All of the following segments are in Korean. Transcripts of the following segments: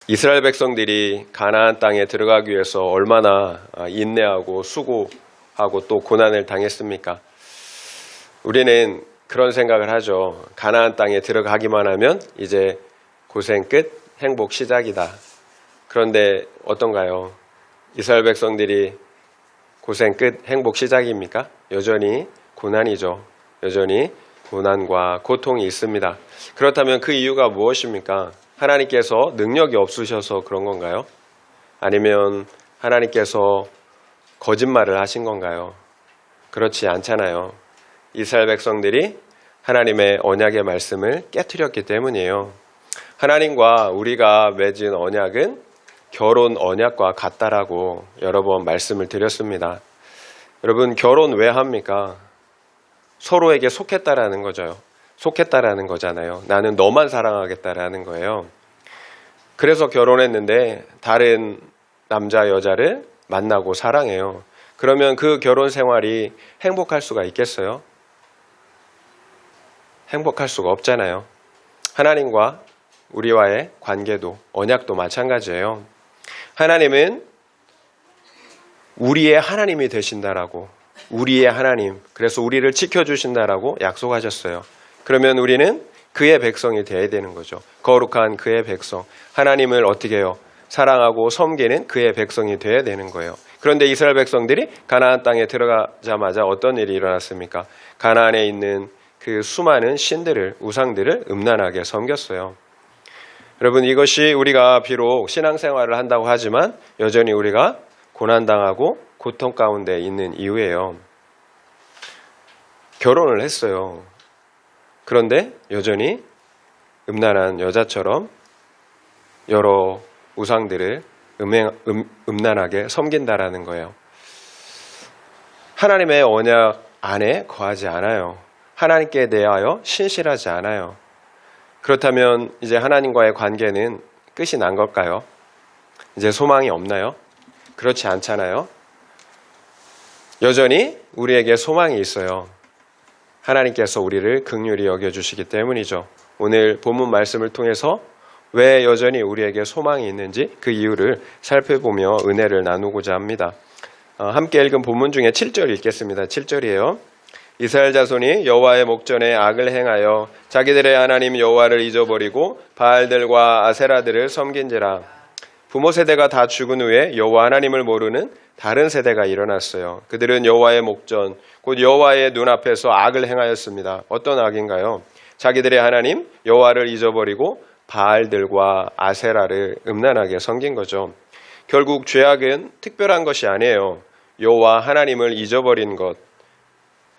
이스라엘 백성들이 가나안 땅에 들어가기 위해서 얼마나 인내하고 수고하고 또 고난을 당했습니까? 우리는 그런 생각을 하죠. 가나안 땅에 들어가기만 하면 이제 고생 끝, 행복 시작이다. 그런데 어떤가요? 이스라엘 백성들이 고생 끝, 행복 시작입니까? 여전히 고난이죠. 여전히 고난과 고통이 있습니다. 그렇다면 그 이유가 무엇입니까? 하나님께서 능력이 없으셔서 그런 건가요? 아니면 하나님께서 거짓말을 하신 건가요? 그렇지 않잖아요. 이스라엘 백성들이 하나님의 언약의 말씀을 깨트렸기 때문이에요. 하나님과 우리가 맺은 언약은 결혼 언약과 같다라고 여러 번 말씀을 드렸습니다. 여러분, 결혼 왜 합니까? 서로에게 속했다라는 거죠. 속했다라는 거잖아요. 나는 너만 사랑하겠다라는 거예요. 그래서 결혼했는데 다른 남자 여자를 만나고 사랑해요. 그러면 그 결혼 생활이 행복할 수가 있겠어요? 행복할 수가 없잖아요. 하나님과 우리와의 관계도, 언약도 마찬가지예요. 하나님은 우리의 하나님이 되신다라고, 우리의 하나님, 그래서 우리를 지켜주신다라고 약속하셨어요. 그러면 우리는 그의 백성이 되어야 되는 거죠. 거룩한 그의 백성. 하나님을 어떻게 해요? 사랑하고 섬기는 그의 백성이 되어야 되는 거예요. 그런데 이스라엘 백성들이 가나안 땅에 들어가자마자 어떤 일이 일어났습니까? 가나안에 있는 그 수많은 신들을, 우상들을 음란하게 섬겼어요. 여러분, 이것이 우리가 비록 신앙생활을 한다고 하지만 여전히 우리가 고난당하고 고통 가운데 있는 이유예요. 결혼을 했어요. 그런데 여전히 음란한 여자처럼 여러 우상들을 음란하게 섬긴다라는 거예요. 하나님의 언약 안에 거하지 않아요. 하나님께 대하여 신실하지 않아요. 그렇다면 이제 하나님과의 관계는 끝이 난 걸까요? 이제 소망이 없나요? 그렇지 않잖아요. 여전히 우리에게 소망이 있어요. 하나님께서 우리를 긍휼히 여겨주시기 때문이죠. 오늘 본문 말씀을 통해서 왜 여전히 우리에게 소망이 있는지 그 이유를 살펴보며 은혜를 나누고자 합니다. 함께 읽은 본문 중에 7절 읽겠습니다. 7절이에요. 이스라엘 자손이 여호와의 목전에 악을 행하여 자기들의 하나님 여호와를 잊어버리고 바알들과 아세라들을 섬긴지라. 부모 세대가 다 죽은 후에 여호와 하나님을 모르는 다른 세대가 일어났어요. 그들은 여호와의 목전, 곧 여호와의 눈앞에서 악을 행하였습니다. 어떤 악인가요? 자기들의 하나님 여호와를 잊어버리고 바알들과 아세라를 음란하게 섬긴 거죠. 결국 죄악은 특별한 것이 아니에요. 여호와 하나님을 잊어버린 것,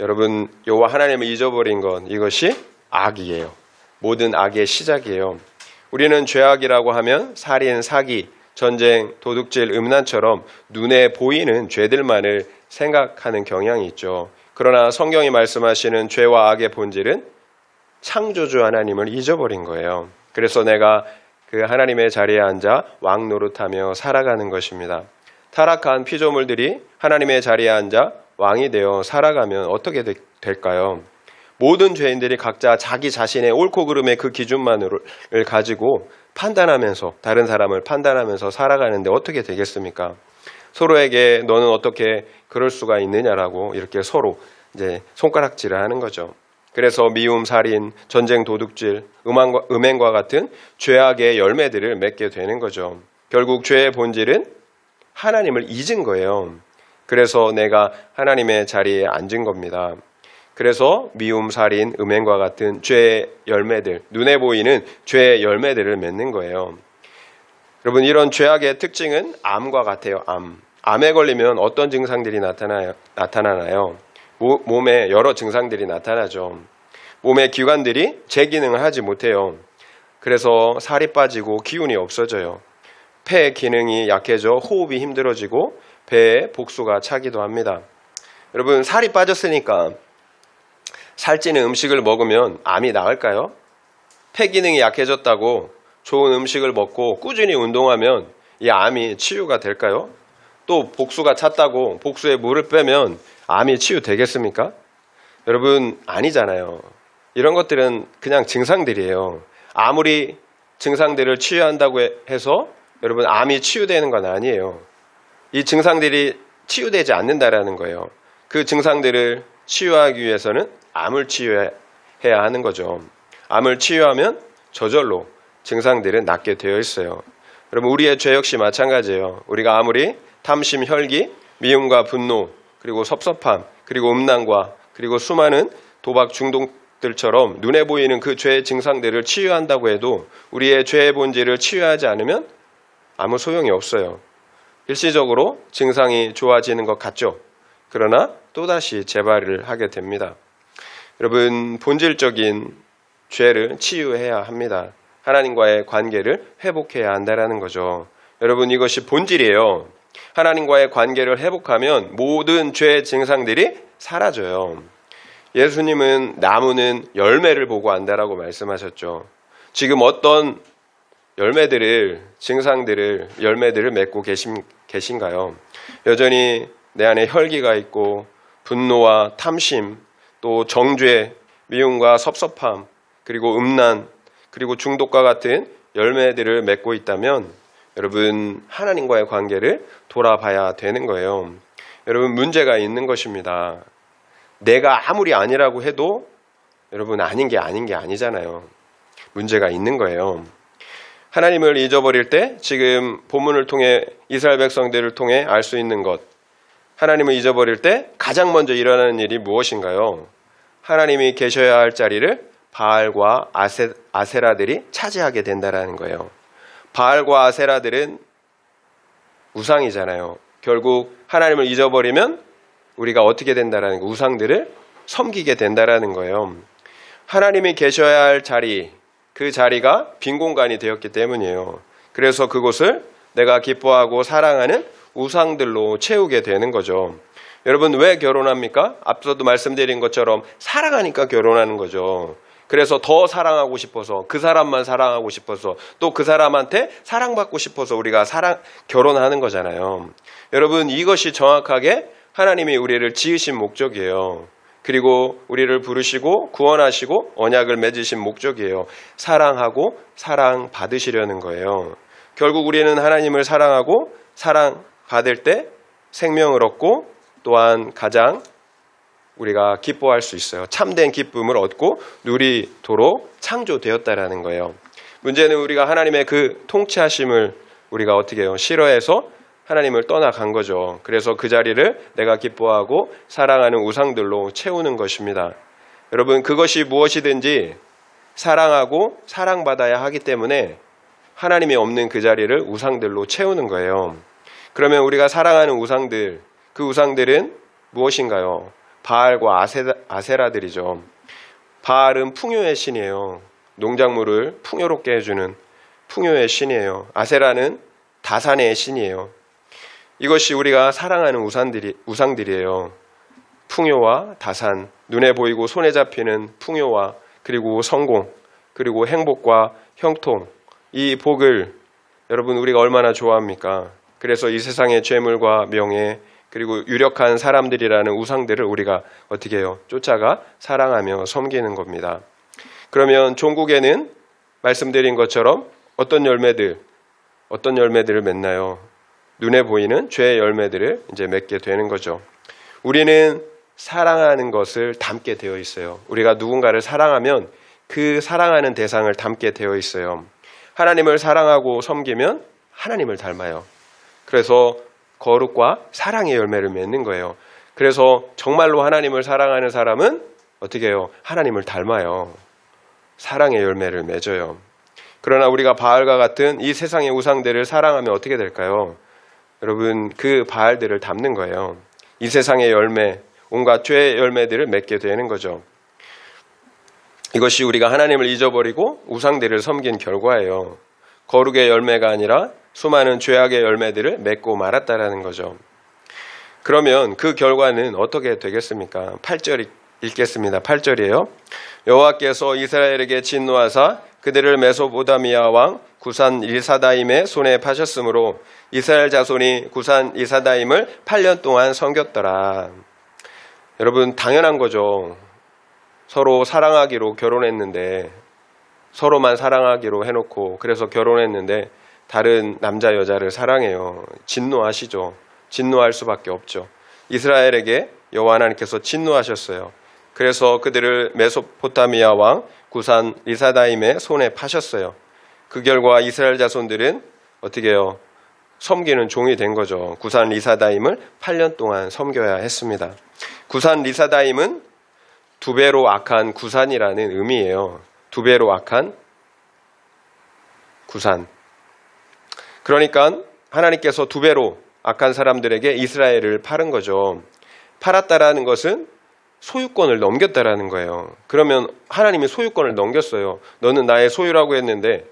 여러분, 여호와 하나님을 잊어버린 것, 이것이 악이에요. 모든 악의 시작이에요. 우리는 죄악이라고 하면 살인, 사기, 전쟁, 도둑질, 음란처럼 눈에 보이는 죄들만을 생각하는 경향이 있죠. 그러나 성경이 말씀하시는 죄와 악의 본질은 창조주 하나님을 잊어버린 거예요. 그래서 내가 그 하나님의 자리에 앉아 왕 노릇하며 살아가는 것입니다. 타락한 피조물들이 하나님의 자리에 앉아 왕이 되어 살아가면 어떻게 될까요? 모든 죄인들이 각자 자기 자신의 옳고 그름의 그 기준만을 가지고 판단하면서, 다른 사람을 판단하면서 살아가는데 어떻게 되겠습니까? 서로에게 너는 어떻게 그럴 수가 있느냐라고 이렇게 서로 이제 손가락질을 하는 거죠. 그래서 미움, 살인, 전쟁, 도둑질, 음행과 같은 죄악의 열매들을 맺게 되는 거죠. 결국 죄의 본질은 하나님을 잊은 거예요. 그래서 내가 하나님의 자리에 앉은 겁니다. 그래서 미움, 살인, 음행과 같은 죄의 열매들, 눈에 보이는 죄의 열매들을 맺는 거예요. 여러분, 이런 죄악의 특징은 암과 같아요. 암에 걸리면 어떤 증상들이 나타나나요? 몸에 여러 증상들이 나타나죠. 몸의 기관들이 제 기능을 하지 못해요. 그래서 살이 빠지고 기운이 없어져요. 폐 기능이 약해져 호흡이 힘들어지고 배에 복수가 차기도 합니다. 여러분, 살이 빠졌으니까 살찌는 음식을 먹으면 암이 나을까요? 폐 기능이 약해졌다고 좋은 음식을 먹고 꾸준히 운동하면 이 암이 치유가 될까요? 또 복수가 찼다고 복수에 물을 빼면 암이 치유되겠습니까? 여러분, 아니잖아요. 이런 것들은 그냥 증상들이에요. 아무리 증상들을 치유한다고 해서 여러분 암이 치유되는 건 아니에요. 이 증상들이 치유되지 않는다라는 거예요. 그 증상들을 치유하기 위해서는 암을 치유해야 하는 거죠. 암을 치유하면 저절로 증상들은 낫게 되어 있어요. 여러분 우리의 죄 역시 마찬가지예요. 우리가 아무리 탐심, 혈기, 미움과 분노, 그리고 섭섭함, 그리고 음란과 그리고 수많은 도박 중독들처럼 눈에 보이는 그 죄의 증상들을 치유한다고 해도 우리의 죄의 본질을 치유하지 않으면 아무 소용이 없어요. 일시적으로 증상이 좋아지는 것 같죠. 그러나 또다시 재발을 하게 됩니다. 여러분 본질적인 죄를 치유해야 합니다. 하나님과의 관계를 회복해야 한다는 거죠. 여러분 이것이 본질이에요. 하나님과의 관계를 회복하면 모든 죄의 증상들이 사라져요. 예수님은 나무는 열매를 보고 안다라고 말씀하셨죠. 지금 어떤 열매들을 맺고 계신가요? 여전히 내 안에 혈기가 있고 분노와 탐심, 또 정죄, 미움과 섭섭함, 그리고 음란, 그리고 중독과 같은 열매들을 맺고 있다면 여러분 하나님과의 관계를 돌아봐야 되는 거예요. 여러분 문제가 있는 것입니다. 내가 아무리 아니라고 해도 여러분 아닌 게 아니잖아요. 문제가 있는 거예요. 하나님을 잊어버릴 때 지금 본문을 통해 이스라엘 백성들을 통해 알 수 있는 것, 하나님을 잊어버릴 때 가장 먼저 일어나는 일이 무엇인가요? 하나님이 계셔야 할 자리를 바알과 아세라들이 차지하게 된다는 거예요. 바알과 아세라들은 우상이잖아요. 결국 하나님을 잊어버리면 우리가 어떻게 된다라는 거, 우상들을 섬기게 된다라는 거예요. 하나님이 계셔야 할 자리, 그 자리가 빈 공간이 되었기 때문이에요. 그래서 그곳을 내가 기뻐하고 사랑하는 우상들로 채우게 되는 거죠. 여러분 왜 결혼합니까? 앞서도 말씀드린 것처럼 사랑하니까 결혼하는 거죠. 그래서 더 사랑하고 싶어서, 그 사람만 사랑하고 싶어서, 또 그 사람한테 사랑받고 싶어서 우리가 결혼하는 거잖아요. 여러분 이것이 정확하게 하나님이 우리를 지으신 목적이에요. 그리고 우리를 부르시고 구원하시고 언약을 맺으신 목적이에요. 사랑하고 사랑받으시려는 거예요. 결국 우리는 하나님을 사랑하고 사랑받을 때 생명을 얻고 또한 가장 우리가 기뻐할 수 있어요. 참된 기쁨을 얻고 누리도록 창조되었다라는 거예요. 문제는 우리가 하나님의 그 통치하심을 우리가 어떻게 해요? 싫어해서 하나님을 떠나간 거죠. 그래서 그 자리를 내가 기뻐하고 사랑하는 우상들로 채우는 것입니다. 여러분 그것이 무엇이든지 사랑하고 사랑받아야 하기 때문에 하나님이 없는 그 자리를 우상들로 채우는 거예요. 그러면 우리가 사랑하는 우상들, 그 우상들은 무엇인가요? 바알과 아세라들이죠. 바알은 풍요의 신이에요. 농작물을 풍요롭게 해주는 풍요의 신이에요. 아세라는 다산의 신이에요. 이것이 우리가 사랑하는 우상들이에요. 풍요와 다산, 눈에 보이고 손에 잡히는 풍요와 그리고 성공, 그리고 행복과 형통, 이 복을 여러분 우리가 얼마나 좋아합니까? 그래서 이 세상의 재물과 명예, 그리고 유력한 사람들이라는 우상들을 우리가 어떻게 해요? 쫓아가 사랑하며 섬기는 겁니다. 그러면 종국에는 말씀드린 것처럼 어떤 열매들을 맺나요? 눈에 보이는 죄의 열매들을 이제 맺게 되는 거죠. 우리는 사랑하는 것을 담게 되어 있어요. 우리가 누군가를 사랑하면 그 사랑하는 대상을 담게 되어 있어요. 하나님을 사랑하고 섬기면 하나님을 닮아요. 그래서 거룩과 사랑의 열매를 맺는 거예요. 그래서 정말로 하나님을 사랑하는 사람은 어떻게 해요? 하나님을 닮아요. 사랑의 열매를 맺어요. 그러나 우리가 바알과 같은 이 세상의 우상들을 사랑하면 어떻게 될까요? 여러분 그 바알들을 닮는 거예요. 이 세상의 열매, 온갖 죄의 열매들을 맺게 되는 거죠. 이것이 우리가 하나님을 잊어버리고 우상들을 섬긴 결과예요. 거룩의 열매가 아니라 수많은 죄악의 열매들을 맺고 말았다라는 거죠. 그러면 그 결과는 어떻게 되겠습니까? 8절 읽겠습니다. 8절이에요. 여호와께서 이스라엘에게 진노하사 그들을 메소보다미아 왕 구산 일사다임의 손에 파셨으므로 이스라엘 자손이 구산 일사다임을 8년 동안 섬겼더라. 여러분 당연한 거죠. 서로 사랑하기로 결혼했는데 서로만 사랑하기로 해놓고 그래서 결혼했는데 다른 남자 여자를 사랑해요. 진노하시죠. 진노할 수밖에 없죠. 이스라엘에게 여호와 하나님께서 진노하셨어요. 그래서 그들을 메소포타미아 왕 구산 리사다임의 손에 파셨어요. 그 결과 이스라엘 자손들은 어떻게 해요? 섬기는 종이 된 거죠. 구산 리사다임을 8년 동안 섬겨야 했습니다. 구산 리사다임은 두 배로 악한 구산이라는 의미예요. 두 배로 악한 구산. 그러니까 하나님께서 두 배로 악한 사람들에게 이스라엘을 팔은 거죠. 팔았다라는 것은 소유권을 넘겼다라는 거예요. 그러면 하나님이 소유권을 넘겼어요. 너는 나의 소유라고 했는데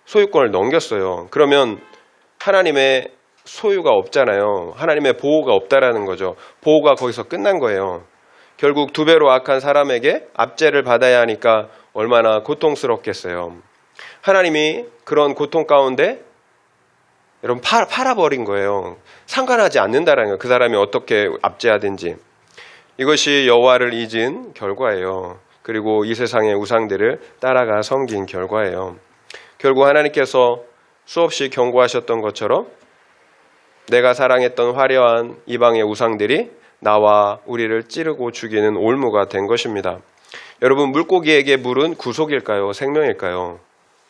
소유권을 넘겼어요. 그러면 하나님의 소유가 없잖아요. 하나님의 보호가 없다라는 거죠. 보호가 거기서 끝난 거예요. 결국 두 배로 악한 사람에게 압제를 받아야 하니까 얼마나 고통스럽겠어요. 하나님이 그런 고통 가운데 여러분 팔아버린 거예요. 상관하지 않는다라는 거예요. 그 사람이 어떻게 압제하든지. 이것이 여호와를 잊은 결과예요. 그리고 이 세상의 우상들을 따라가 섬긴 결과예요. 결국 하나님께서 수없이 경고하셨던 것처럼 내가 사랑했던 화려한 이방의 우상들이 나와 우리를 찌르고 죽이는 올무가 된 것입니다. 여러분, 물고기에게 물은 구속일까요? 생명일까요?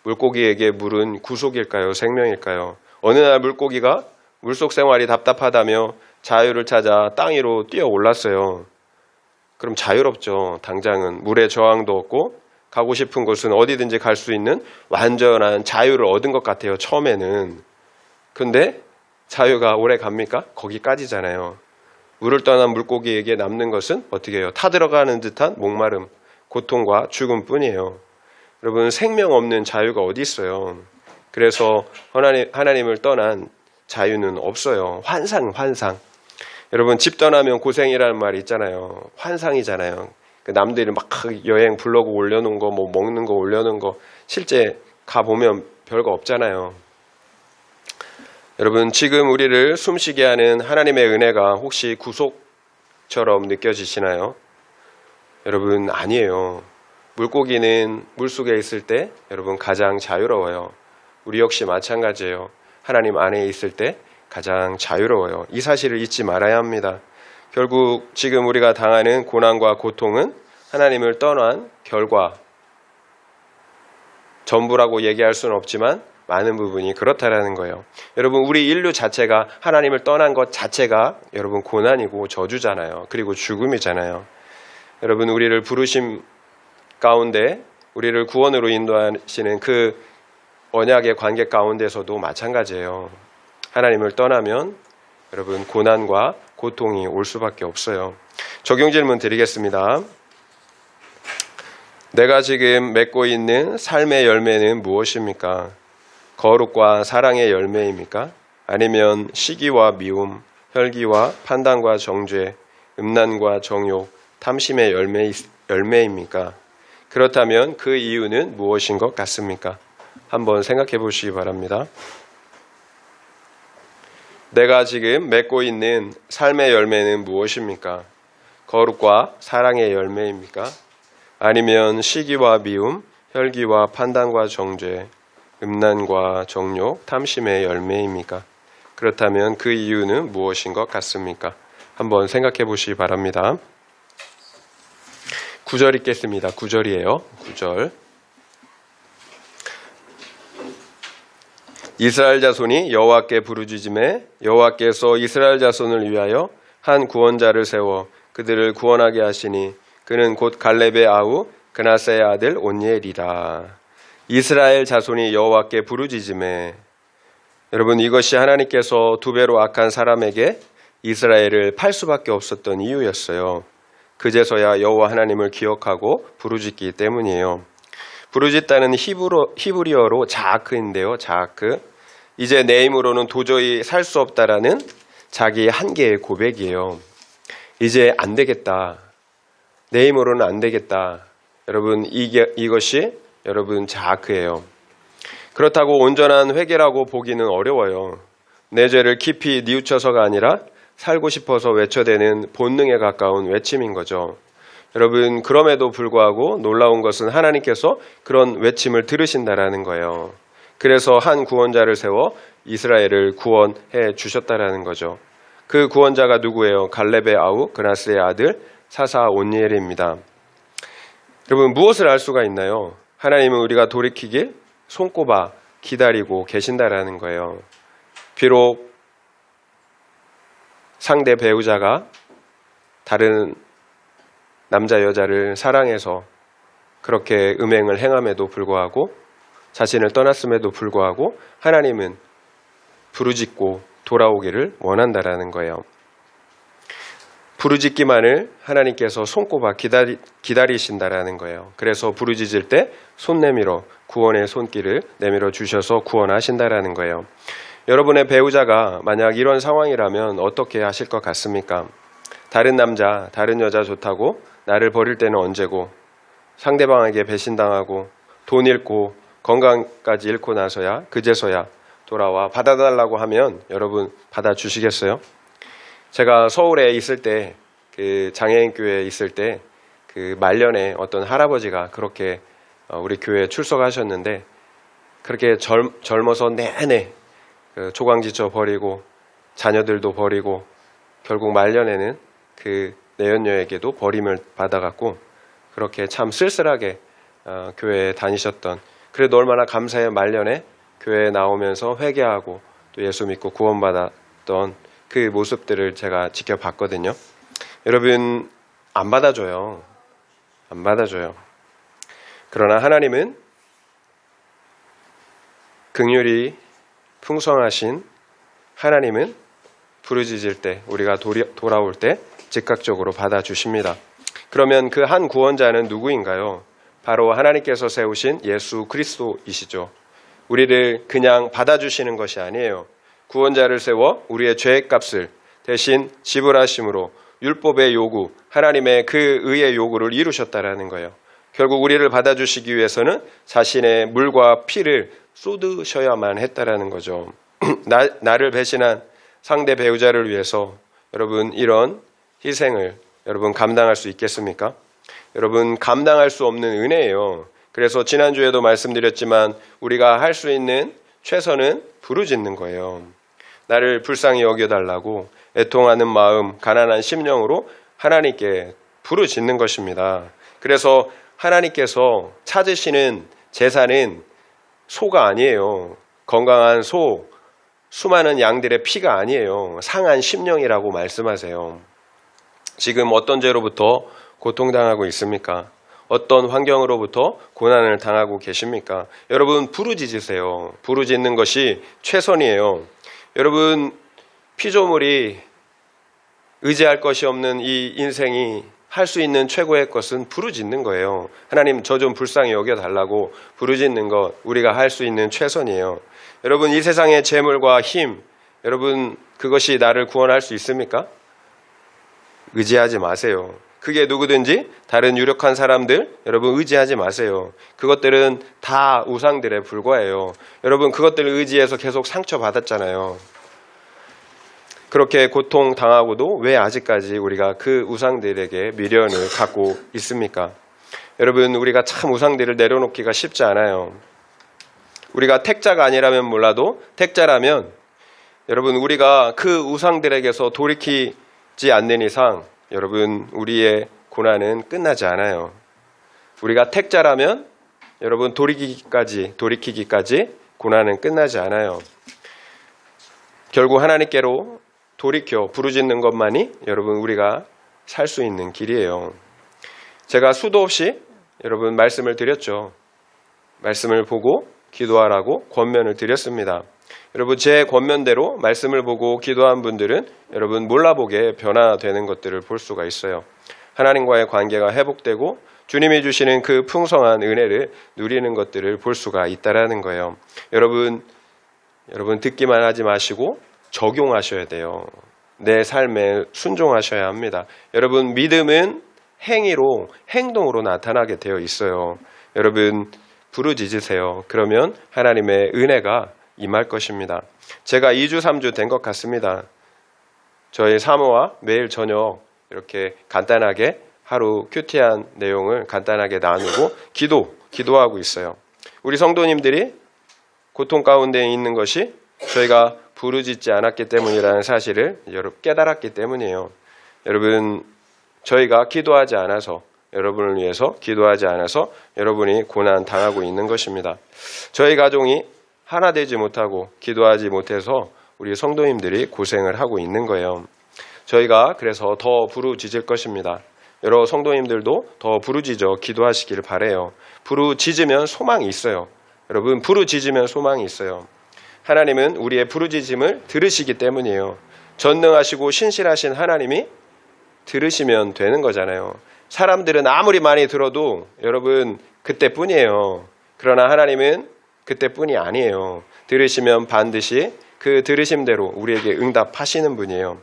물고기에게 물은 구속일까요? 생명일까요? 어느 날 물고기가 물속 생활이 답답하다며 자유를 찾아 땅 위로 뛰어 올랐어요. 그럼 자유롭죠. 당장은 물에 저항도 없고 가고 싶은 곳은 어디든지 갈 수 있는 완전한 자유를 얻은 것 같아요. 처음에는. 근데 자유가 오래 갑니까? 거기까지잖아요. 물을 떠난 물고기에게 남는 것은 어떻게 해요? 타들어가는 듯한 목마름, 고통과 죽음뿐이에요. 여러분, 생명 없는 자유가 어디 있어요? 그래서 하나님을 떠난 자유는 없어요. 환상. 여러분, 집 떠나면 고생이라는 말이 있잖아요. 환상이잖아요. 남들이 막 여행 블로그 올려놓은 거, 뭐 먹는 거 올려놓은 거 실제 가보면 별거 없잖아요. 여러분, 지금 우리를 숨쉬게 하는 하나님의 은혜가 혹시 구속처럼 느껴지시나요? 여러분, 아니에요. 물고기는 물속에 있을 때 여러분 가장 자유로워요. 우리 역시 마찬가지예요. 하나님 안에 있을 때 가장 자유로워요. 이 사실을 잊지 말아야 합니다. 결국 지금 우리가 당하는 고난과 고통은 하나님을 떠난 결과, 전부라고 얘기할 수는 없지만 많은 부분이 그렇다라는 거예요. 여러분, 우리 인류 자체가 하나님을 떠난 것 자체가 여러분 고난이고 저주잖아요. 그리고 죽음이잖아요. 여러분, 우리를 부르심 가운데 우리를 구원으로 인도하시는 그 언약의 관계 가운데서도 마찬가지예요. 하나님을 떠나면 여러분 고난과 고통이 올 수밖에 없어요. 적용 질문 드리겠습니다. 내가 지금 맺고 있는 삶의 열매는 무엇입니까? 거룩과 사랑의 열매입니까? 아니면 시기와 미움, 혈기와 판단과 정죄, 음란과 정욕, 탐심의 열매입니까? 그렇다면 그 이유는 무엇인 것 같습니까? 한번 생각해 보시기 바랍니다. 내가 지금 맺고 있는 삶의 열매는 무엇입니까? 거룩과 사랑의 열매입니까? 아니면 시기와 미움, 혈기와 판단과 정죄, 음란과 정욕, 탐심의 열매입니까? 그렇다면 그 이유는 무엇인 것 같습니까? 한번 생각해 보시기 바랍니다. 9절 읽겠습니다. 9절이에요. 9절. 이스라엘 자손이 여호와께 부르짖음에 여호와께서 이스라엘 자손을 위하여 한 구원자를 세워 그들을 구원하게 하시니 그는 곧 갈렙의 아우 그나세의 아들 온니엘이라. 이스라엘 자손이 여호와께 부르짖음에, 여러분, 이것이 하나님께서 두 배로 악한 사람에게 이스라엘을 팔 수밖에 없었던 이유였어요. 그제서야 여호와 하나님을 기억하고 부르짖기 때문이에요. 부르짖다는 히브리어로 자아크인데요. 자아크. 이제 내 힘으로는 도저히 살 수 없다라는 자기의 한계의 고백이에요. 이제 안 되겠다. 내 힘으로는 안 되겠다. 여러분, 이것이 여러분 자아크예요. 그렇다고 온전한 회개라고 보기는 어려워요. 내 죄를 깊이 뉘우쳐서가 아니라 살고 싶어서 외쳐대는 본능에 가까운 외침인 거죠. 여러분, 그럼에도 불구하고 놀라운 것은 하나님께서 그런 외침을 들으신다라는 거예요. 그래서 한 구원자를 세워 이스라엘을 구원해 주셨다라는 거죠. 그 구원자가 누구예요? 갈렙의 아우 그나스의 아들 사사 온니엘입니다. 여러분, 무엇을 알 수가 있나요? 하나님은 우리가 돌이키길 손꼽아 기다리고 계신다라는 거예요. 비록 상대 배우자가 다른 남자 여자를 사랑해서 그렇게 음행을 행함에도 불구하고, 자신을 떠났음에도 불구하고 하나님은 부르짖고 돌아오기를 원한다라는 거예요. 부르짖기만을 하나님께서 손꼽아 기다리신다라는 거예요. 그래서 부르짖을 때 손 내밀어 구원의 손길을 내밀어 주셔서 구원하신다라는 거예요. 여러분의 배우자가 만약 이런 상황이라면 어떻게 하실 것 같습니까? 다른 남자, 다른 여자 좋다고 나를 버릴 때는 언제고, 상대방에게 배신당하고 돈 잃고 건강까지 잃고 나서야 그제서야 돌아와 받아달라고 하면 여러분 받아주시겠어요? 제가 서울에 있을 때, 그 장애인 교회에 있을 때 그 말년에 어떤 할아버지가 그렇게 우리 교회에 출석하셨는데, 그렇게 젊어서 내내 조강지쳐 버리고 자녀들도 버리고 결국 말년에는 그 내연녀에게도 버림을 받아갖고 그렇게 참 쓸쓸하게 교회에 다니셨던, 그래도 얼마나 감사해 말년에 교회에 나오면서 회개하고 또 예수 믿고 구원받았던 그 모습들을 제가 지켜봤거든요. 여러분, 안 받아줘요. 안 받아줘요. 그러나 하나님은 긍휼이 풍성하신 하나님은 부르짖을 때, 우리가 돌아올 때 즉각적으로 받아주십니다. 그러면 그 한 구원자는 누구인가요? 바로 하나님께서 세우신 예수 그리스도이시죠. 우리를 그냥 받아주시는 것이 아니에요. 구원자를 세워 우리의 죄의 값을 대신 지불하심으로 율법의 요구, 하나님의 그 의의 요구를 이루셨다라는 거예요. 결국 우리를 받아주시기 위해서는 자신의 물과 피를 쏟으셔야만 했다라는 거죠. 나를 배신한 상대 배우자를 위해서 여러분, 이런 희생을 여러분 감당할 수 있겠습니까? 여러분, 감당할 수 없는 은혜예요. 그래서 지난주에도 말씀드렸지만 우리가 할 수 있는 최선은 부르짖는 거예요. 나를 불쌍히 여겨달라고 애통하는 마음, 가난한 심령으로 하나님께 부르짖는 것입니다. 그래서 하나님께서 찾으시는 제사는 소가 아니에요. 건강한 소, 수많은 양들의 피가 아니에요. 상한 심령이라고 말씀하세요. 지금 어떤 죄로부터 고통당하고 있습니까? 어떤 환경으로부터 고난을 당하고 계십니까? 여러분, 부르짖으세요. 부르짖는 것이 최선이에요. 여러분, 피조물이 의지할 것이 없는 이 인생이 할 수 있는 최고의 것은 부르짖는 거예요. 하나님, 저 좀 불쌍히 여겨달라고 부르짖는 것, 우리가 할 수 있는 최선이에요. 여러분, 이 세상의 재물과 힘, 여러분, 그것이 나를 구원할 수 있습니까? 의지하지 마세요. 그게 누구든지 다른 유력한 사람들, 여러분 의지하지 마세요. 그것들은 다 우상들에 불과해요. 여러분, 그것들을 의지해서 계속 상처받았잖아요. 그렇게 고통당하고도 왜 아직까지 우리가 그 우상들에게 미련을 갖고 있습니까? 여러분, 우리가 참 우상들을 내려놓기가 쉽지 않아요. 우리가 택자가 아니라면 몰라도 택자라면 여러분, 우리가 그 우상들에게서 돌이키지 않는 이상 여러분, 우리의 고난은 끝나지 않아요. 우리가 택자라면 여러분, 돌이키기까지 고난은 끝나지 않아요. 결국 하나님께로 돌이켜 부르짖는 것만이 여러분, 우리가 살 수 있는 길이에요. 제가 수도 없이 여러분 말씀을 드렸죠. 말씀을 보고 기도하라고 권면을 드렸습니다. 여러분, 제 권면대로 말씀을 보고 기도한 분들은 여러분 몰라보게 변화되는 것들을 볼 수가 있어요. 하나님과의 관계가 회복되고 주님이 주시는 그 풍성한 은혜를 누리는 것들을 볼 수가 있다라는 거예요. 여러분 듣기만 하지 마시고 적용하셔야 돼요. 내 삶에 순종하셔야 합니다. 여러분, 믿음은 행동으로 나타나게 되어 있어요. 여러분, 부르짖으세요. 그러면 하나님의 은혜가 임할 것입니다. 제가 2주 3주 된 것 같습니다. 저희 사모와 매일 저녁 이렇게 간단하게 하루 큐티한 내용을 간단하게 나누고 기도하고 있어요. 우리 성도님들이 고통 가운데 있는 것이 저희가 부르짖지 않았기 때문이라는 사실을 여러분 깨달았기 때문이에요. 여러분, 저희가 기도하지 않아서, 여러분을 위해서 기도하지 않아서 여러분이 고난 당하고 있는 것입니다. 저희 가정이 하나 되지 못하고 기도하지 못해서 우리 성도님들이 고생을 하고 있는 거예요. 저희가 그래서 더 부르짖을 것입니다. 여러 성도님들도 더 부르짖어 기도하시기를 바라요. 부르짖으면 소망이 있어요. 여러분, 부르짖으면 소망이 있어요. 하나님은 우리의 부르짖음을 들으시기 때문이에요. 전능하시고 신실하신 하나님이 들으시면 되는 거잖아요. 사람들은 아무리 많이 들어도 여러분 그때뿐이에요. 그러나 하나님은 그때뿐이 아니에요. 들으시면 반드시 그 들으심대로 우리에게 응답하시는 분이에요.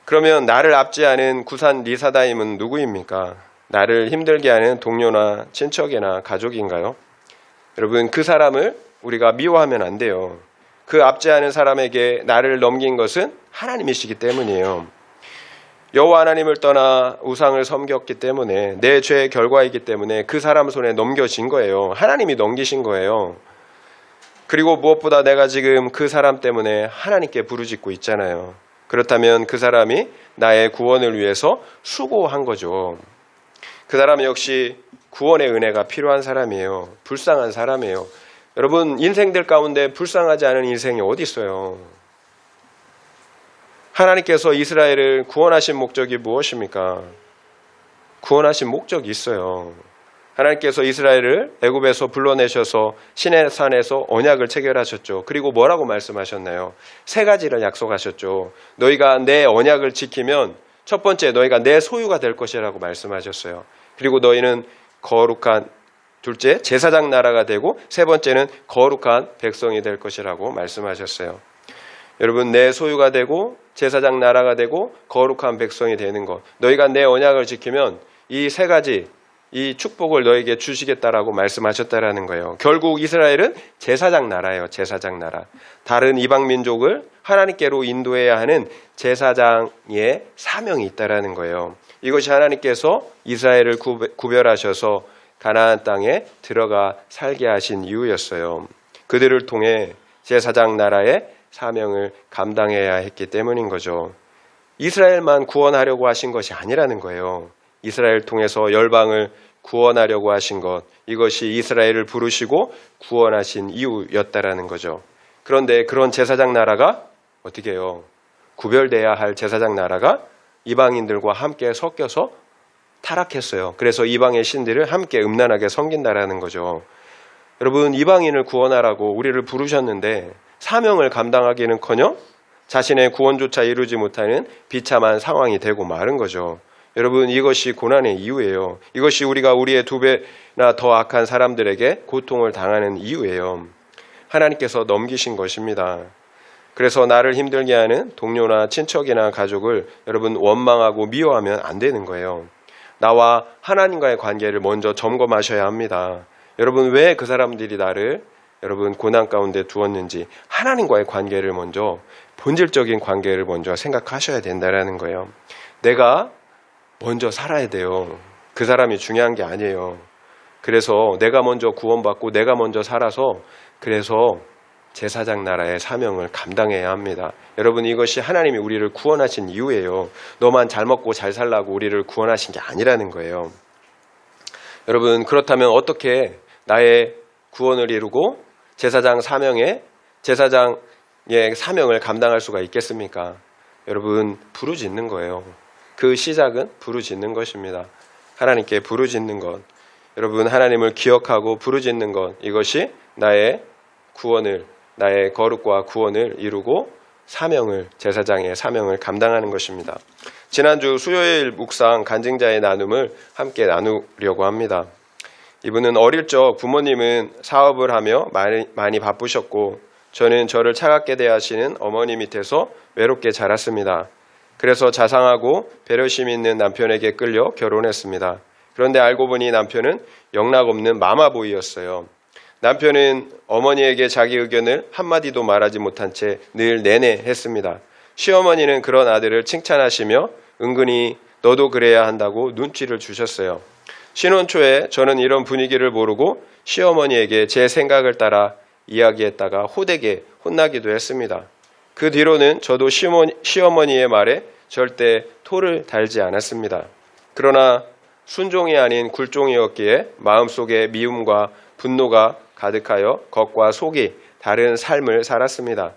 그러면 나를 압제하는 구산 리사다임은 누구입니까? 나를 힘들게 하는 동료나 친척이나 가족인가요? 여러분, 그 사람을 우리가 미워하면 안 돼요. 그 압제하는 사람에게 나를 넘긴 것은 하나님이시기 때문이에요. 여호와 하나님을 떠나 우상을 섬겼기 때문에 내 죄의 결과이기 때문에 그 사람 손에 넘겨진 거예요. 하나님이 넘기신 거예요. 그리고 무엇보다 내가 지금 그 사람 때문에 하나님께 부르짖고 있잖아요. 그렇다면 그 사람이 나의 구원을 위해서 수고한 거죠. 그 사람 역시 구원의 은혜가 필요한 사람이에요. 불쌍한 사람이에요. 여러분, 인생들 가운데 불쌍하지 않은 인생이 어디 있어요? 하나님께서 이스라엘을 구원하신 목적이 무엇입니까? 구원하신 목적이 있어요. 하나님께서 이스라엘을 애굽에서 불러내셔서 시내산에서 언약을 체결하셨죠. 그리고 뭐라고 말씀하셨나요? 세 가지를 약속하셨죠. 너희가 내 언약을 지키면 첫 번째, 너희가 내 소유가 될 것이라고 말씀하셨어요. 그리고 너희는 거룩한, 둘째, 제사장 나라가 되고, 세 번째는 거룩한 백성이 될 것이라고 말씀하셨어요. 여러분, 내 소유가 되고 제사장 나라가 되고 거룩한 백성이 되는 것, 너희가 내 언약을 지키면 이 세 가지, 이 축복을 너에게 주시겠다라고 말씀하셨다라는 거예요. 결국 이스라엘은 제사장 나라예요. 제사장 나라. 다른 이방 민족을 하나님께로 인도해야 하는 제사장의 사명이 있다라는 거예요. 이것이 하나님께서 이스라엘을 구별하셔서 가나안 땅에 들어가 살게 하신 이유였어요. 그들을 통해 제사장 나라의 사명을 감당해야 했기 때문인 거죠. 이스라엘만 구원하려고 하신 것이 아니라는 거예요. 이스라엘 통해서 열방을 구원하려고 하신 것, 이것이 이스라엘을 부르시고 구원하신 이유였다라는 거죠. 그런데 그런 제사장 나라가 어떻게 해요? 구별돼야 할 제사장 나라가 이방인들과 함께 섞여서 타락했어요. 그래서 이방의 신들을 함께 음란하게 섬긴다라는 거죠. 여러분, 이방인을 구원하라고 우리를 부르셨는데 사명을 감당하기는커녕 자신의 구원조차 이루지 못하는 비참한 상황이 되고 마른 거죠. 여러분, 이것이 고난의 이유예요. 이것이 우리가 우리의 2배나 더 악한 사람들에게 고통을 당하는 이유예요. 하나님께서 넘기신 것입니다. 그래서 나를 힘들게 하는 동료나 친척이나 가족을 여러분 원망하고 미워하면 안 되는 거예요. 나와 하나님과의 관계를 먼저 점검하셔야 합니다. 여러분, 왜 그 사람들이 나를 여러분 고난 가운데 두었는지 하나님과의 관계를 먼저, 본질적인 관계를 먼저 생각하셔야 된다는 거예요. 내가 먼저 살아야 돼요. 그 사람이 중요한 게 아니에요. 그래서 내가 먼저 구원받고 내가 먼저 살아서 그래서 제사장 나라의 사명을 감당해야 합니다. 여러분, 이것이 하나님이 우리를 구원하신 이유예요. 너만 잘 먹고 잘 살라고 우리를 구원하신 게 아니라는 거예요. 여러분, 그렇다면 어떻게 나의 구원을 이루고 제사장의 사명을 감당할 수가 있겠습니까? 여러분, 부르짖는 거예요. 그 시작은 부르짖는 것입니다. 하나님께 부르짖는 것. 여러분, 하나님을 기억하고 부르짖는 것. 이것이 나의 거룩과 구원을 이루고 제사장의 사명을 감당하는 것입니다. 지난주 수요일 묵상 간증자의 나눔을 함께 나누려고 합니다. 이분은 어릴 적 부모님은 사업을 하며 많이 바쁘셨고 저는 저를 차갑게 대하시는 어머니 밑에서 외롭게 자랐습니다. 그래서 자상하고 배려심 있는 남편에게 끌려 결혼했습니다. 그런데 알고 보니 남편은 영락없는 마마보이였어요. 남편은 어머니에게 자기 의견을 한마디도 말하지 못한 채 늘 내내 했습니다. 시어머니는 그런 아들을 칭찬하시며 은근히 너도 그래야 한다고 눈치를 주셨어요. 신혼 초에 저는 이런 분위기를 모르고 시어머니에게 제 생각을 따라 이야기했다가 호되게 혼나기도 했습니다. 그 뒤로는 저도 시어머니의 말에 절대 토를 달지 않았습니다. 그러나 순종이 아닌 굴종이었기에 마음속에 미움과 분노가 가득하여 겉과 속이 다른 삶을 살았습니다.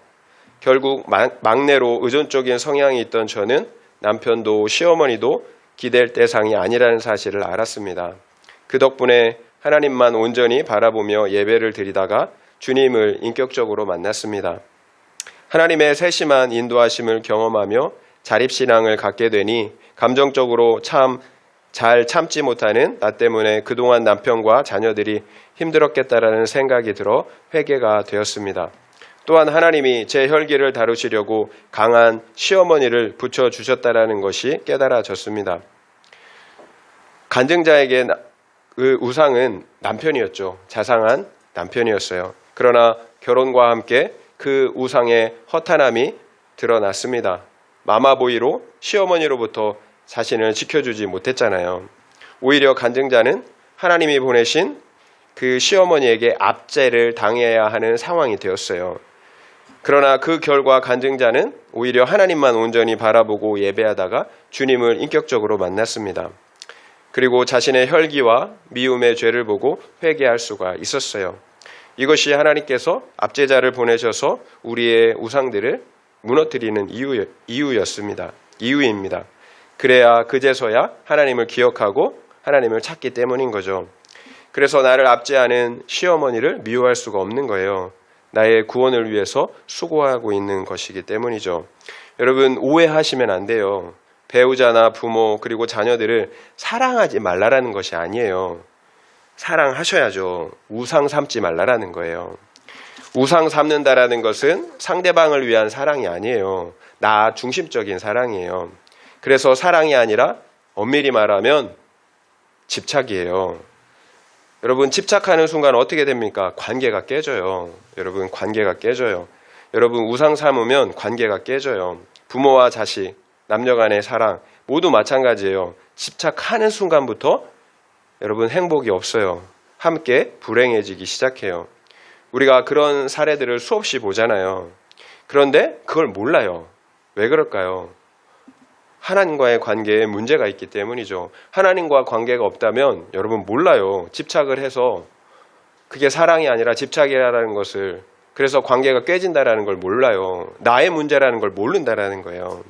결국 막내로 의존적인 성향이 있던 저는 남편도 시어머니도 기댈 대상이 아니라는 사실을 알았습니다. 그 덕분에 하나님만 온전히 바라보며 예배를 드리다가 주님을 인격적으로 만났습니다. 하나님의 세심한 인도하심을 경험하며 자립신앙을 갖게 되니 감정적으로 잘 참지 못하는 나 때문에 그동안 남편과 자녀들이 힘들었겠다라는 생각이 들어 회개가 되었습니다. 또한 하나님이 제 혈기를 다루시려고 강한 시어머니를 붙여주셨다라는 것이 깨달아졌습니다. 간증자에게 그 우상은 남편이었죠. 자상한 남편이었어요. 그러나 결혼과 함께 그 우상의 허탄함이 드러났습니다. 마마보이로 시어머니로부터 자신을 지켜주지 못했잖아요. 오히려 간증자는 하나님이 보내신 그 시어머니에게 압제를 당해야 하는 상황이 되었어요. 그러나 그 결과 간증자는 오히려 하나님만 온전히 바라보고 예배하다가 주님을 인격적으로 만났습니다. 그리고 자신의 혈기와 미움의 죄를 보고 회개할 수가 있었어요. 이것이 하나님께서 압제자를 보내셔서 우리의 우상들을 무너뜨리는 이유입니다. 그래야 그제서야 하나님을 기억하고 하나님을 찾기 때문인 거죠. 그래서 나를 압제하는 시어머니를 미워할 수가 없는 거예요. 나의 구원을 위해서 수고하고 있는 것이기 때문이죠. 여러분, 오해하시면 안 돼요. 배우자나 부모 그리고 자녀들을 사랑하지 말라라는 것이 아니에요. 사랑하셔야죠. 우상 삼지 말라라는 거예요. 우상 삼는다라는 것은 상대방을 위한 사랑이 아니에요. 나 중심적인 사랑이에요. 그래서 사랑이 아니라 엄밀히 말하면 집착이에요. 여러분, 집착하는 순간 어떻게 됩니까? 관계가 깨져요. 여러분, 관계가 깨져요. 여러분, 우상 삼으면 관계가 깨져요. 부모와 자식, 남녀 간의 사랑 모두 마찬가지예요. 집착하는 순간부터 여러분 행복이 없어요. 함께 불행해지기 시작해요. 우리가 그런 사례들을 수없이 보잖아요. 그런데 그걸 몰라요. 왜 그럴까요? 하나님과의 관계에 문제가 있기 때문이죠. 하나님과 관계가 없다면 여러분 몰라요. 집착을 해서 그게 사랑이 아니라 집착이라는 것을, 그래서 관계가 깨진다라는 걸 몰라요. 나의 문제라는 걸 모른다라는 거예요.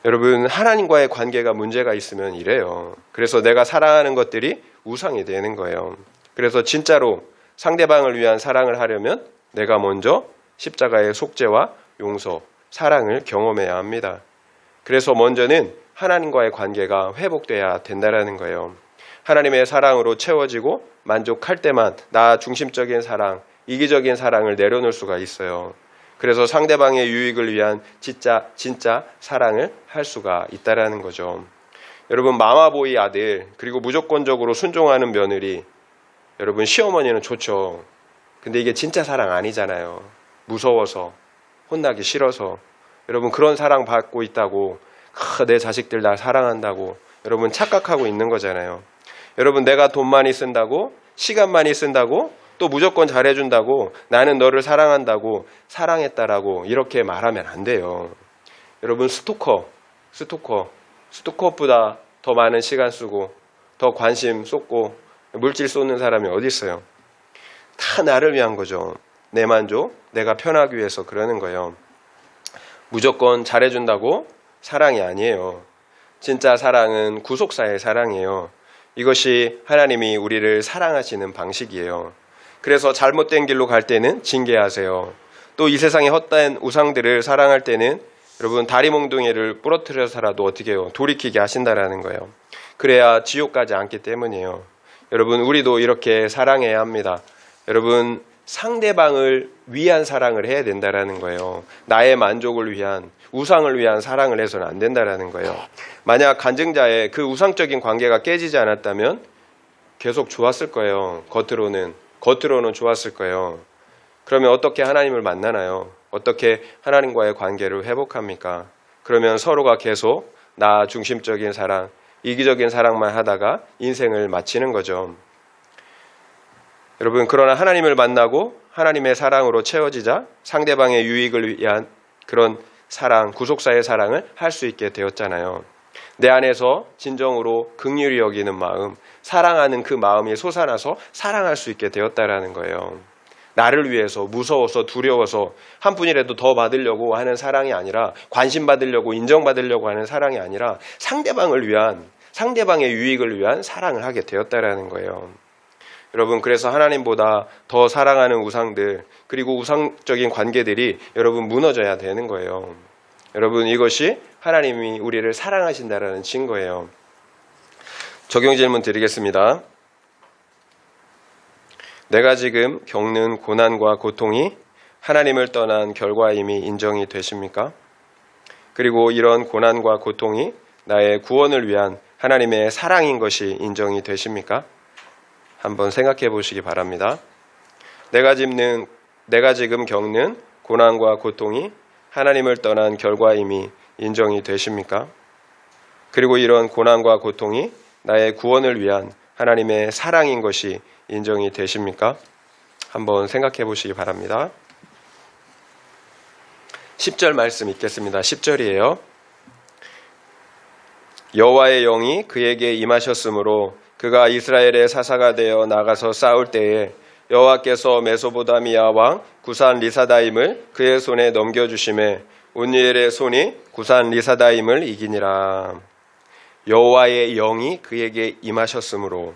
여러분, 하나님과의 관계가 문제가 있으면 이래요. 그래서 내가 사랑하는 것들이 우상이 되는 거예요. 그래서 진짜로 상대방을 위한 사랑을 하려면 내가 먼저 십자가의 속죄와 용서, 사랑을 경험해야 합니다. 그래서 먼저는 하나님과의 관계가 회복돼야 된다는 거예요. 하나님의 사랑으로 채워지고 만족할 때만 나 중심적인 사랑, 이기적인 사랑을 내려놓을 수가 있어요. 그래서 상대방의 유익을 위한 진짜 사랑을 할 수가 있다라는 거죠. 여러분, 마마보이 아들 그리고 무조건적으로 순종하는 며느리, 여러분 시어머니는 좋죠. 근데 이게 진짜 사랑 아니잖아요. 무서워서, 혼나기 싫어서. 여러분, 그런 사랑 받고 있다고 내 자식들 나 사랑한다고 여러분 착각하고 있는 거잖아요. 여러분, 내가 돈 많이 쓴다고, 시간 많이 쓴다고, 또 무조건 잘해준다고, 나는 너를 사랑한다고, 사랑했다라고 이렇게 말하면 안 돼요. 여러분, 스토커보다 더 많은 시간 쓰고 더 관심 쏟고 물질 쏟는 사람이 어디 있어요? 다 나를 위한 거죠. 내 만족, 내가 편하기 위해서 그러는 거예요. 무조건 잘해준다고 사랑이 아니에요. 진짜 사랑은 구속사의 사랑이에요. 이것이 하나님이 우리를 사랑하시는 방식이에요. 그래서 잘못된 길로 갈 때는 징계하세요. 또 이 세상의 헛된 우상들을 사랑할 때는 여러분 다리 몽둥이를 부러뜨려서라도 어떻게 해요? 돌이키게 하신다라는 거예요. 그래야 지옥 가지 않기 때문이에요. 여러분, 우리도 이렇게 사랑해야 합니다. 여러분, 상대방을 위한 사랑을 해야 된다라는 거예요. 나의 만족을 위한, 우상을 위한 사랑을 해서는 안 된다라는 거예요. 만약 간증자의 그 우상적인 관계가 깨지지 않았다면 계속 좋았을 거예요. 겉으로는 좋았을 거예요. 그러면 어떻게 하나님을 만나나요? 어떻게 하나님과의 관계를 회복합니까? 그러면 서로가 계속 나 중심적인 사랑, 이기적인 사랑만 하다가 인생을 마치는 거죠. 여러분, 그러나 하나님을 만나고 하나님의 사랑으로 채워지자 상대방의 유익을 위한 그런 사랑, 구속사의 사랑을 할 수 있게 되었잖아요. 내 안에서 진정으로 긍휼히 여기는 마음, 사랑하는 그 마음이 솟아나서 사랑할 수 있게 되었다라는 거예요. 나를 위해서, 무서워서, 두려워서 한 푼이라도 더 받으려고 하는 사랑이 아니라, 관심 받으려고, 인정받으려고 하는 사랑이 아니라 상대방을 위한, 상대방의 유익을 위한 사랑을 하게 되었다라는 거예요. 여러분, 그래서 하나님보다 더 사랑하는 우상들, 그리고 우상적인 관계들이 여러분 무너져야 되는 거예요. 여러분, 이것이 하나님이 우리를 사랑하신다라는 증거예요. 적용 질문 드리겠습니다. 내가 지금 겪는 고난과 고통이 하나님을 떠난 결과임이 인정이 되십니까? 그리고 이런 고난과 고통이 나의 구원을 위한 하나님의 사랑인 것이 인정이 되십니까? 한번 생각해 보시기 바랍니다. 내가 지금 겪는 고난과 고통이 하나님을 떠난 결과임이 인정이 되십니까? 그리고 이런 고난과 고통이 나의 구원을 위한 하나님의 사랑인 것이 인정이 되십니까? 한번 생각해 보시기 바랍니다. 10절 말씀 읽겠습니다. 10절이에요. 여호와의 영이 그에게 임하셨으므로 그가 이스라엘의 사사가 되어 나가서 싸울 때에 여호와께서 메소보다미아 왕 구산 리사다임을 그의 손에 넘겨주심에 온니엘의 손이 구산 리사다임을 이기니라. 여호와의 영이 그에게 임하셨으므로,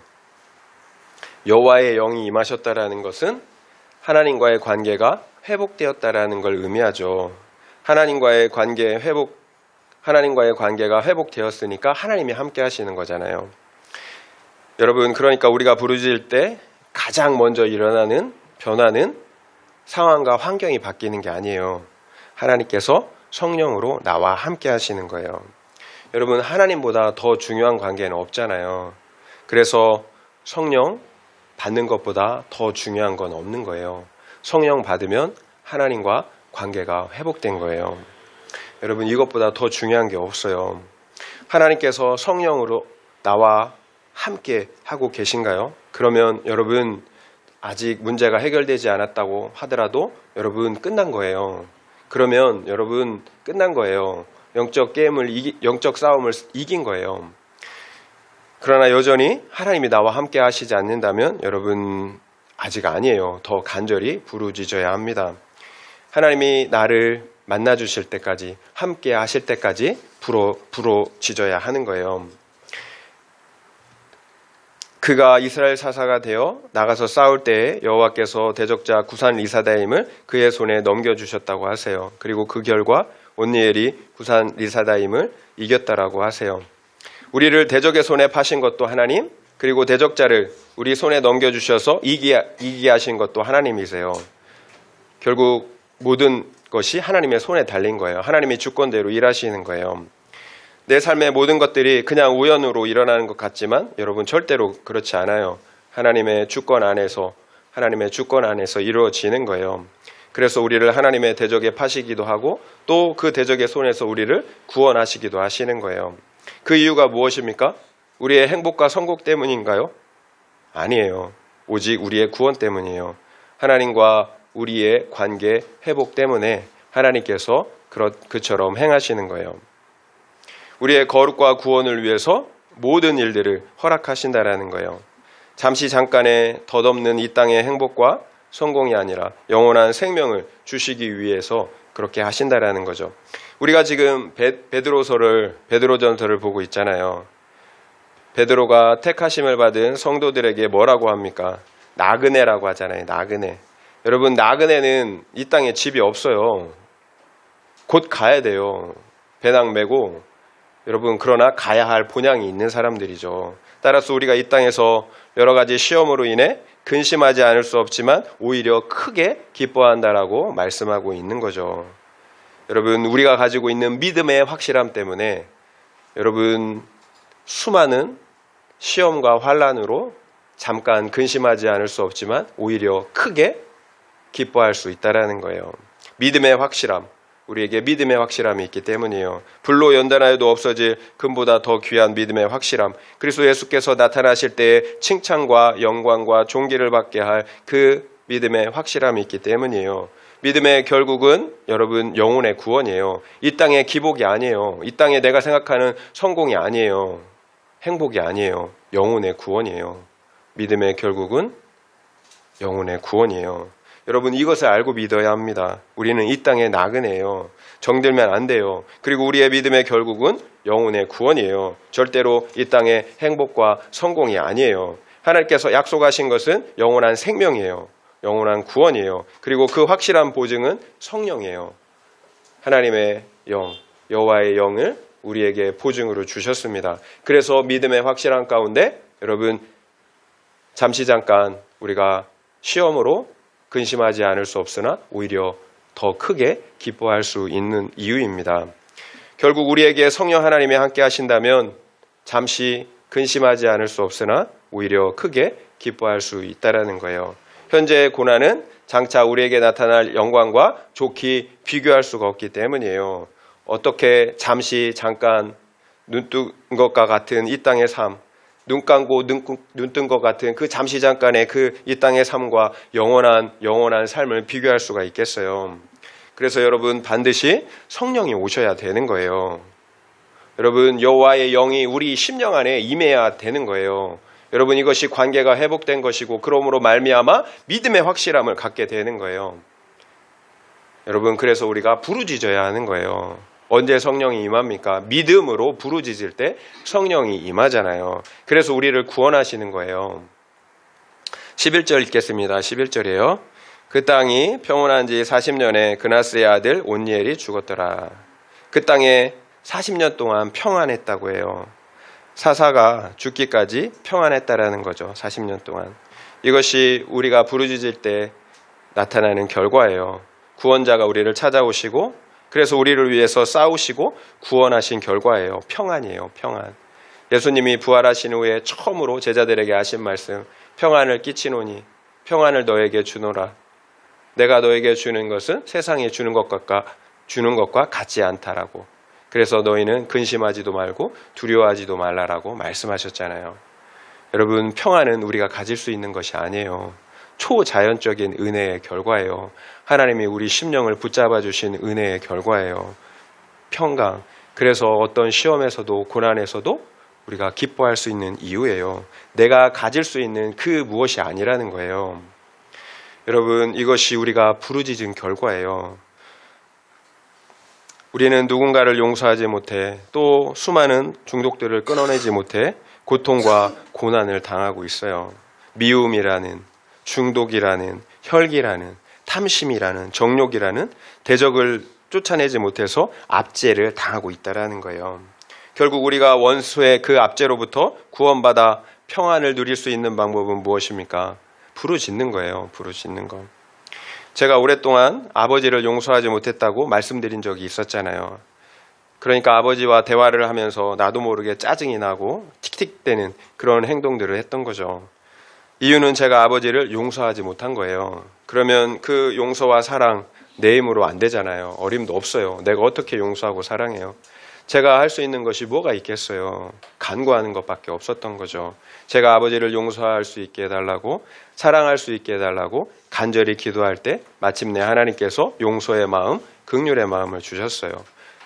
여호와의 영이 임하셨다라는 것은 하나님과의 관계가 회복되었다라는 걸 의미하죠. 하나님과의 관계가 회복되었으니까 하나님이 함께 하시는 거잖아요. 여러분, 그러니까 우리가 부르짖을 때 가장 먼저 일어나는 변화는 상황과 환경이 바뀌는 게 아니에요. 하나님께서 성령으로 나와 함께 하시는 거예요. 여러분, 하나님보다 더 중요한 관계는 없잖아요. 그래서 성령 받는 것보다 더 중요한 건 없는 거예요. 성령 받으면 하나님과 관계가 회복된 거예요. 여러분, 이것보다 더 중요한 게 없어요. 하나님께서 성령으로 나와 함께 하고 계신가요? 그러면 여러분, 아직 문제가 해결되지 않았다고 하더라도 여러분 끝난 거예요. 그러면 여러분 끝난 거예요. 영적 싸움을 이긴 거예요. 그러나 여전히 하나님이 나와 함께 하시지 않는다면 여러분 아직 아니에요. 더 간절히 부르짖어야 합니다. 하나님이 나를 만나 주실 때까지, 함께 하실 때까지 부르짖어야 하는 거예요. 그가 이스라엘 사사가 되어 나가서 싸울 때에 여호와께서 대적자 구산 리사다임을 그의 손에 넘겨주셨다고 하세요. 그리고 그 결과 온니엘이 구산 리사다임을 이겼다라고 하세요. 우리를 대적의 손에 파신 것도 하나님, 그리고 대적자를 우리 손에 넘겨주셔서 이기게 하신 것도 하나님이세요. 결국 모든 것이 하나님의 손에 달린 거예요. 하나님이 주권대로 일하시는 거예요. 내 삶의 모든 것들이 그냥 우연으로 일어나는 것 같지만 여러분 절대로 그렇지 않아요. 하나님의 주권 안에서 이루어지는 거예요. 그래서 우리를 하나님의 대적에 파시기도 하고 또 그 대적의 손에서 우리를 구원하시기도 하시는 거예요. 그 이유가 무엇입니까? 우리의 행복과 성공 때문인가요? 아니에요. 오직 우리의 구원 때문이에요. 하나님과 우리의 관계 회복 때문에 하나님께서 그처럼 행하시는 거예요. 우리의 거룩과 구원을 위해서 모든 일들을 허락하신다라는 거예요. 잠깐의 덧없는 이 땅의 행복과 성공이 아니라 영원한 생명을 주시기 위해서 그렇게 하신다라는 거죠. 우리가 지금 베드로전서를 보고 있잖아요. 베드로가 택하심을 받은 성도들에게 뭐라고 합니까? 나그네라고 하잖아요. 나그네. 여러분, 나그네는 이 땅에 집이 없어요. 곧 가야 돼요. 배낭 메고. 여러분, 그러나 가야 할 본향이 있는 사람들이죠. 따라서 우리가 이 땅에서 여러 가지 시험으로 인해 근심하지 않을 수 없지만 오히려 크게 기뻐한다라고 말씀하고 있는 거죠. 여러분, 우리가 가지고 있는 믿음의 확실함 때문에 여러분 수많은 시험과 환난으로 잠깐 근심하지 않을 수 없지만 오히려 크게 기뻐할 수 있다라는 거예요. 믿음의 확실함, 우리에게 믿음의 확실함이 있기 때문이에요. 불로 연단하여도 없어질 금보다 더 귀한 믿음의 확실함. 그리스도 예수께서 나타나실 때에 칭찬과 영광과 존귀를 받게 할 그 믿음의 확실함이 있기 때문이에요. 믿음의 결국은 여러분 영혼의 구원이에요. 이 땅의 기복이 아니에요. 이 땅에 내가 생각하는 성공이 아니에요. 행복이 아니에요. 영혼의 구원이에요. 믿음의 결국은 영혼의 구원이에요. 여러분 이것을 알고 믿어야 합니다. 우리는 이 땅의 나그네예요. 정들면 안 돼요. 그리고 우리의 믿음의 결국은 영혼의 구원이에요. 절대로 이 땅의 행복과 성공이 아니에요. 하나님께서 약속하신 것은 영원한 생명이에요. 영원한 구원이에요. 그리고 그 확실한 보증은 성령이에요. 하나님의 영, 여호와의 영을 우리에게 보증으로 주셨습니다. 그래서 믿음의 확실한 가운데 여러분 잠시 잠깐 우리가 시험으로 근심하지 않을 수 없으나 오히려 더 크게 기뻐할 수 있는 이유입니다. 결국 우리에게 성령 하나님이 함께 하신다면 잠시 근심하지 않을 수 없으나 오히려 크게 기뻐할 수 있다라는 거예요. 현재의 고난은 장차 우리에게 나타날 영광과 좋게 비교할 수가 없기 때문이에요. 어떻게 잠시 잠깐 눈 뜬 것과 같은 이 땅의 삶, 눈 감고 눈 뜬 것 같은 그 잠시 잠깐의 그 이 땅의 삶과 영원한 삶을 비교할 수가 있겠어요. 그래서 여러분 반드시 성령이 오셔야 되는 거예요. 여러분 여호와의 영이 우리 심령 안에 임해야 되는 거예요. 여러분 이것이 관계가 회복된 것이고 그러므로 말미암아 믿음의 확실함을 갖게 되는 거예요. 여러분 그래서 우리가 부르짖어야 하는 거예요. 언제 성령이 임합니까? 믿음으로 부르짖을 때 성령이 임하잖아요. 그래서 우리를 구원하시는 거예요. 11절 읽겠습니다. 11절이에요. 그 땅이 평온한 지 40년에 그나스의 아들 온니엘이 죽었더라. 그 땅에 40년 동안 평안했다고 해요. 사사가 죽기까지 평안했다라는 거죠. 40년 동안. 이것이 우리가 부르짖을 때 나타나는 결과예요. 구원자가 우리를 찾아오시고 그래서 우리를 위해서 싸우시고 구원하신 결과예요. 평안이에요. 평안. 예수님이 부활하신 후에 처음으로 제자들에게 하신 말씀, 평안을 끼치노니 평안을 너에게 주노라. 내가 너에게 주는 것은 세상에 주는 것과 같지 않다라고. 그래서 너희는 근심하지도 말고 두려워하지도 말라라고 말씀하셨잖아요. 여러분 평안은 우리가 가질 수 있는 것이 아니에요. 초자연적인 은혜의 결과예요. 하나님이 우리 심령을 붙잡아 주신 은혜의 결과예요. 평강. 그래서 어떤 시험에서도 고난에서도 우리가 기뻐할 수 있는 이유예요. 내가 가질 수 있는 그 무엇이 아니라는 거예요. 여러분 이것이 우리가 부르짖은 결과예요. 우리는 누군가를 용서하지 못해 또 수많은 중독들을 끊어내지 못해 고통과 고난을 당하고 있어요. 미움이라는, 중독이라는, 혈기라는, 탐심이라는, 정욕이라는 대적을 쫓아내지 못해서 압제를 당하고 있다는 거예요. 결국 우리가 원수의 그 압제로부터 구원받아 평안을 누릴 수 있는 방법은 무엇입니까? 부르짖는 거예요. 부르짖는 거. 제가 오랫동안 아버지를 용서하지 못했다고 말씀드린 적이 있었잖아요. 그러니까 아버지와 대화를 하면서 나도 모르게 짜증이 나고 틱틱대는 그런 행동들을 했던 거죠. 이유는 제가 아버지를 용서하지 못한 거예요. 그러면 그 용서와 사랑 내 힘으로 안 되잖아요. 어림도 없어요. 내가 어떻게 용서하고 사랑해요? 제가 할 수 있는 것이 뭐가 있겠어요? 간구하는 것밖에 없었던 거죠. 제가 아버지를 용서할 수 있게 해달라고, 사랑할 수 있게 해달라고 간절히 기도할 때 마침내 하나님께서 용서의 마음, 긍휼의 마음을 주셨어요.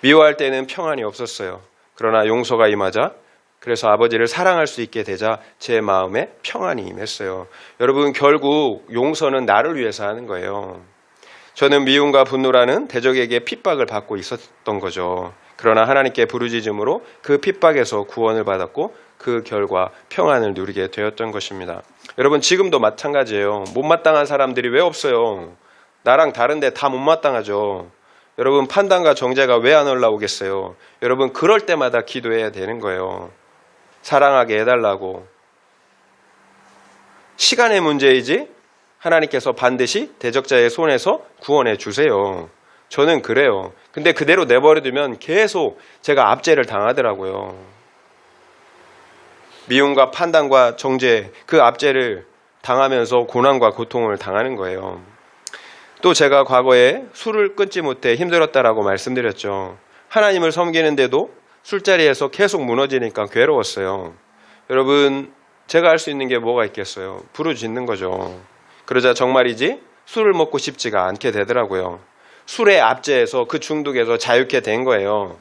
미워할 때는 평안이 없었어요. 그러나 용서가 임하자, 그래서 아버지를 사랑할 수 있게 되자 제 마음에 평안이 임했어요. 여러분 결국 용서는 나를 위해서 하는 거예요. 저는 미움과 분노라는 대적에게 핍박을 받고 있었던 거죠. 그러나 하나님께 부르짖음으로 그 핍박에서 구원을 받았고 그 결과 평안을 누리게 되었던 것입니다. 여러분 지금도 마찬가지예요. 못마땅한 사람들이 왜 없어요? 나랑 다른데 다 못마땅하죠. 여러분 판단과 정죄가 왜 안 올라오겠어요? 여러분 그럴 때마다 기도해야 되는 거예요. 사랑하게 해달라고. 시간의 문제이지 하나님께서 반드시 대적자의 손에서 구원해 주세요. 저는 그래요. 근데 그대로 내버려두면 계속 제가 압제를 당하더라고요. 미움과 판단과 정죄, 그 압제를 당하면서 고난과 고통을 당하는 거예요. 또 제가 과거에 술을 끊지 못해 힘들었다라고 말씀드렸죠. 하나님을 섬기는데도 술자리에서 계속 무너지니까 괴로웠어요. 여러분, 제가 할 수 있는 게 뭐가 있겠어요? 부르짖는 거죠. 그러자 정말이지 술을 먹고 싶지가 않게 되더라고요. 술에 압제해서 그 중독에서 자유케 된 거예요.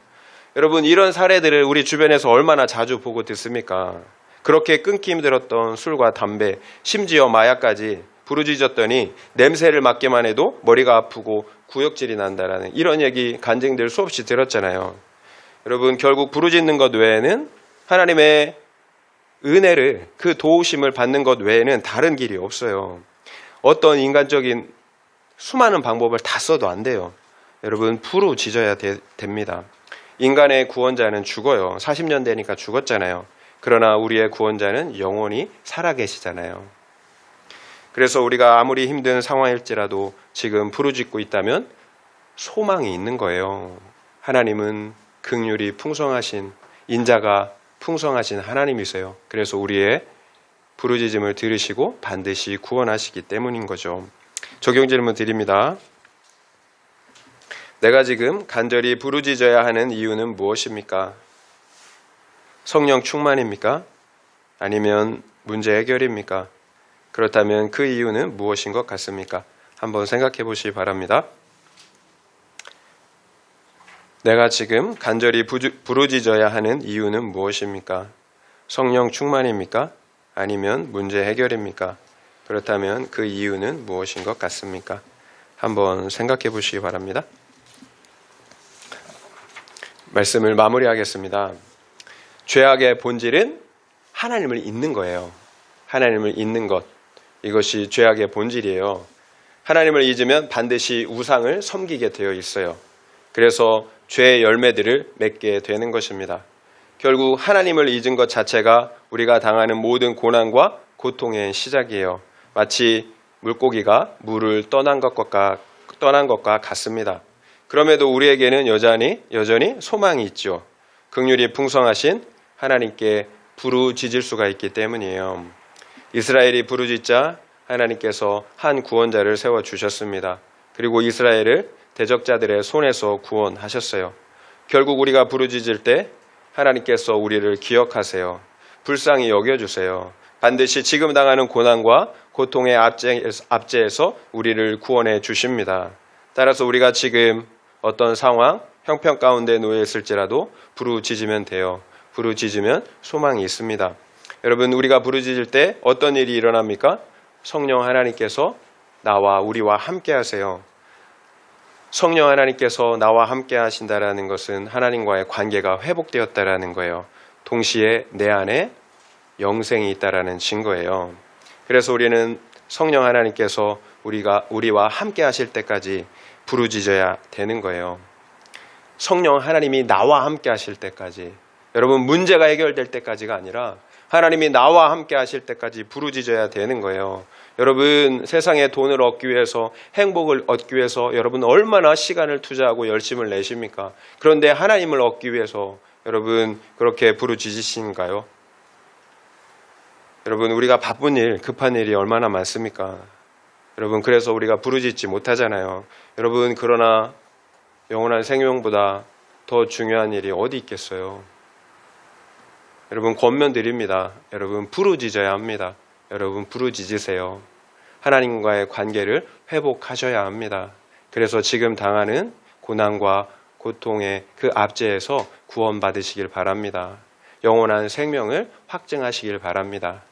여러분, 이런 사례들을 우리 주변에서 얼마나 자주 보고 듣습니까? 그렇게 끊기 힘들었던 술과 담배, 심지어 마약까지 부르짖었더니 냄새를 맡기만 해도 머리가 아프고 구역질이 난다라는 이런 얘기 간증들 수없이 들었잖아요. 여러분, 결국 부르짖는 것 외에는 하나님의 은혜를, 그 도우심을 받는 것 외에는 다른 길이 없어요. 어떤 인간적인 수많은 방법을 다 써도 안 돼요. 여러분, 부르짖어야 됩니다. 인간의 구원자는 죽어요. 40년 되니까 죽었잖아요. 그러나 우리의 구원자는 영원히 살아계시잖아요. 그래서 우리가 아무리 힘든 상황일지라도 지금 부르짖고 있다면 소망이 있는 거예요. 하나님은 긍휼이 풍성하신, 인자가 풍성하신 하나님이세요. 그래서 우리의 부르짖음을 들으시고 반드시 구원하시기 때문인 거죠. 적용 질문 드립니다. 내가 지금 간절히 부르짖어야 하는 이유는 무엇입니까? 성령 충만입니까? 아니면 문제 해결입니까? 그렇다면 그 이유는 무엇인 것 같습니까? 한번 생각해 보시기 바랍니다. 내가 지금 간절히 부르짖어야 하는 이유는 무엇입니까? 성령 충만입니까? 아니면 문제 해결입니까? 그렇다면 그 이유는 무엇인 것 같습니까? 한번 생각해 보시기 바랍니다. 말씀을 마무리하겠습니다. 죄악의 본질은 하나님을 잊는 거예요. 하나님을 잊는 것. 이것이 죄악의 본질이에요. 하나님을 잊으면 반드시 우상을 섬기게 되어 있어요. 그래서 죄의 열매들을 맺게 되는 것입니다. 결국 하나님을 잊은 것 자체가 우리가 당하는 모든 고난과 고통의 시작이에요. 마치 물고기가 물을 떠난 것과 같습니다. 그럼에도 우리에게는 여전히 소망이 있죠. 긍휼이 풍성하신 하나님께 부르짖을 수가 있기 때문이에요. 이스라엘이 부르짖자 하나님께서 한 구원자를 세워주셨습니다. 그리고 이스라엘을 대적자들의 손에서 구원하셨어요. 결국 우리가 부르짖을 때 하나님께서 우리를 기억하세요. 불쌍히 여겨주세요. 반드시 지금 당하는 고난과 고통의 압제에서 우리를 구원해 주십니다. 따라서 우리가 지금 어떤 상황, 형편 가운데 놓여 있을지라도 부르짖으면 돼요. 부르짖으면 소망이 있습니다. 여러분, 우리가 부르짖을 때 어떤 일이 일어납니까? 성령 하나님께서 우리와 함께 하세요. 성령 하나님께서 나와 함께 하신다라는 것은 하나님과의 관계가 회복되었다라는 거예요. 동시에 내 안에 영생이 있다라는 증거예요. 그래서 우리는 성령 하나님께서 우리와 함께 하실 때까지 부르짖어야 되는 거예요. 성령 하나님이 나와 함께 하실 때까지, 여러분, 문제가 해결될 때까지가 아니라 하나님이 나와 함께 하실 때까지 부르짖어야 되는 거예요. 여러분, 세상에 돈을 얻기 위해서, 행복을 얻기 위해서 여러분 얼마나 시간을 투자하고 열심을 내십니까? 그런데 하나님을 얻기 위해서 여러분 그렇게 부르짖으신가요? 여러분, 우리가 바쁜 일, 급한 일이 얼마나 많습니까? 여러분, 그래서 우리가 부르짖지 못하잖아요. 여러분, 그러나 영원한 생명보다 더 중요한 일이 어디 있겠어요? 여러분, 권면드립니다. 여러분, 부르짖어야 합니다. 여러분, 부르짖으세요. 하나님과의 관계를 회복하셔야 합니다. 그래서 지금 당하는 고난과 고통의 그 압제에서 구원받으시길 바랍니다. 영원한 생명을 확증하시길 바랍니다.